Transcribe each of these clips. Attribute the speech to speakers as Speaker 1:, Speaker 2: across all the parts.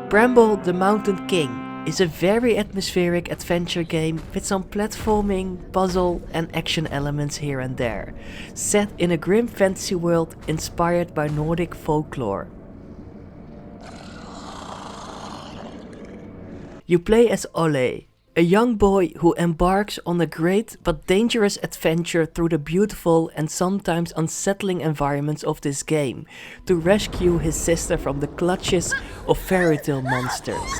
Speaker 1: Bramble the Mountain King is a very atmospheric adventure game with some platforming, puzzle and action elements here and there, set in a grim fantasy world inspired by Nordic folklore. You play as Ole, a young boy who embarks on a great but dangerous adventure through the beautiful and sometimes unsettling environments of this game to rescue his sister from the clutches of fairy tale monsters.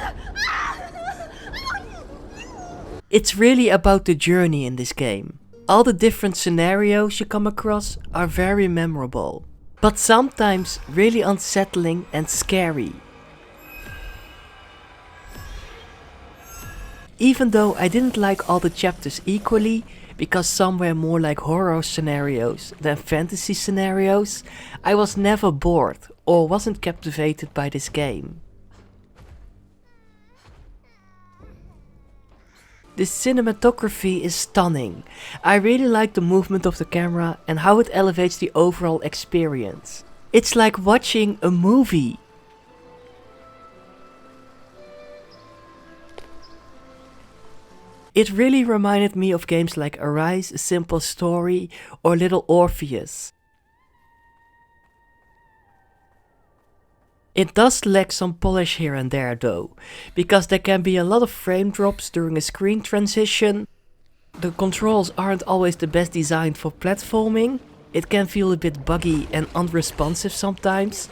Speaker 1: It's really about the journey in this game. All the different scenarios you come across are very memorable, but sometimes really unsettling and scary. Even though I didn't like all the chapters equally, because some were more like horror scenarios than fantasy scenarios, I was never bored or wasn't captivated by this game. The cinematography is stunning. I really like the movement of the camera and how it elevates the overall experience. It's like watching a movie. It really reminded me of games like Arise, A Simple Story or Little Orpheus. It does lack some polish here and there though, because there can be a lot of frame drops during a screen transition. The controls aren't always the best designed for platforming. It can feel a bit buggy and unresponsive sometimes.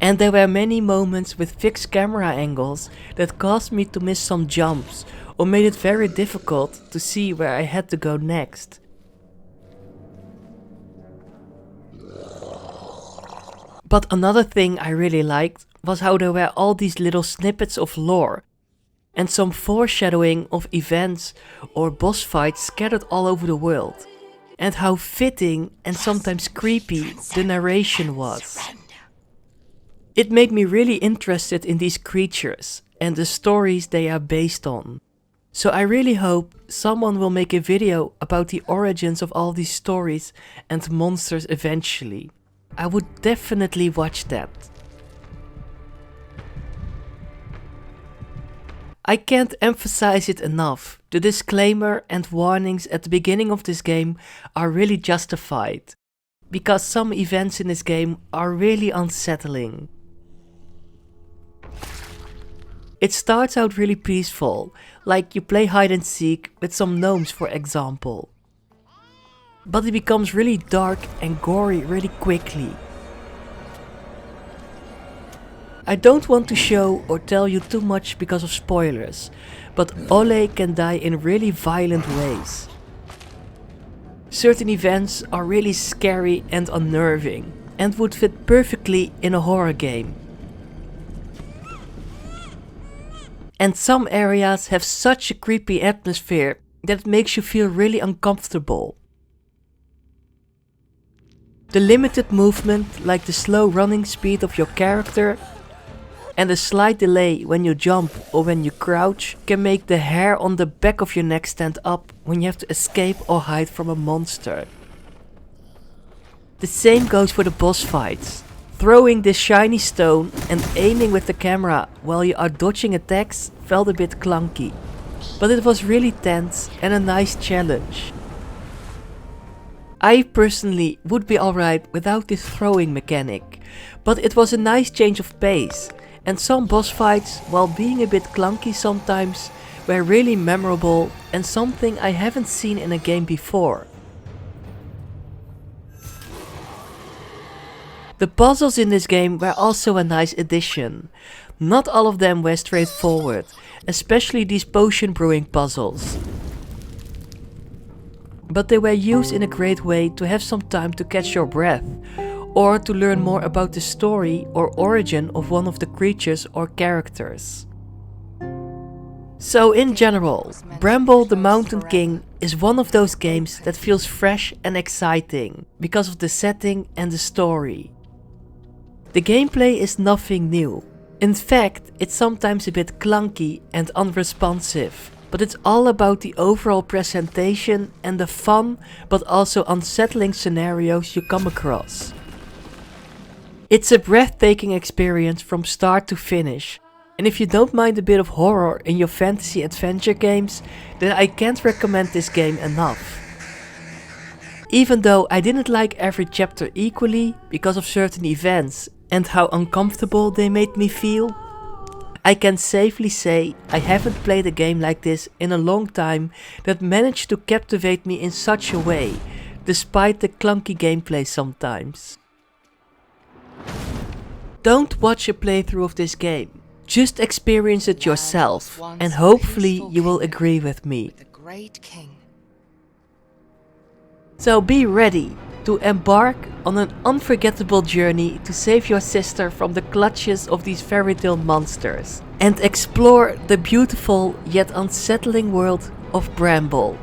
Speaker 1: And there were many moments with fixed camera angles that caused me to miss some jumps or made it very difficult to see where I had to go next. But another thing I really liked was how there were all these little snippets of lore and some foreshadowing of events or boss fights scattered all over the world, and how fitting and sometimes creepy the narration was. It made me really interested in these creatures and the stories they are based on. So I really hope someone will make a video about the origins of all these stories and monsters eventually. I would definitely watch that. I can't emphasize it enough. The disclaimer and warnings at the beginning of this game are really justified, because some events in this game are really unsettling. It starts out really peaceful, like you play hide and seek with some gnomes for example. But it becomes really dark and gory really quickly. I don't want to show or tell you too much because of spoilers, but Ole can die in really violent ways. Certain events are really scary and unnerving, and would fit perfectly in a horror game. And some areas have such a creepy atmosphere that it makes you feel really uncomfortable. The limited movement, like the slow running speed of your character, and the slight delay when you jump or when you crouch, can make the hair on the back of your neck stand up when you have to escape or hide from a monster. The same goes for the boss fights. Throwing this shiny stone and aiming with the camera while you are dodging attacks felt a bit clunky, but it was really tense and a nice challenge. I personally would be alright without this throwing mechanic, but it was a nice change of pace, and some boss fights, while being a bit clunky sometimes, were really memorable and something I haven't seen in a game before. The puzzles in this game were also a nice addition. Not all of them were straightforward, especially these potion brewing puzzles. But they were used in a great way to have some time to catch your breath, or to learn more about the story or origin of one of the creatures or characters. So in general, Bramble the Mountain King is one of those games that feels fresh and exciting because of the setting and the story. The gameplay is nothing new. In fact, it's sometimes a bit clunky and unresponsive, but it's all about the overall presentation and the fun but also unsettling scenarios you come across. It's a breathtaking experience from start to finish, And if you don't mind a bit of horror in your fantasy adventure games, then I can't recommend this game enough. Even though I didn't like every chapter equally because of certain events and how uncomfortable they made me feel, I can safely say I haven't played a game like this in a long time that managed to captivate me in such a way, despite the clunky gameplay sometimes. Don't watch a playthrough of this game. Just experience it yourself, and hopefully you will agree with me. So be ready to embark on an unforgettable journey to save your sister from the clutches of these fairy tale monsters, and explore the beautiful yet unsettling world of Bramble.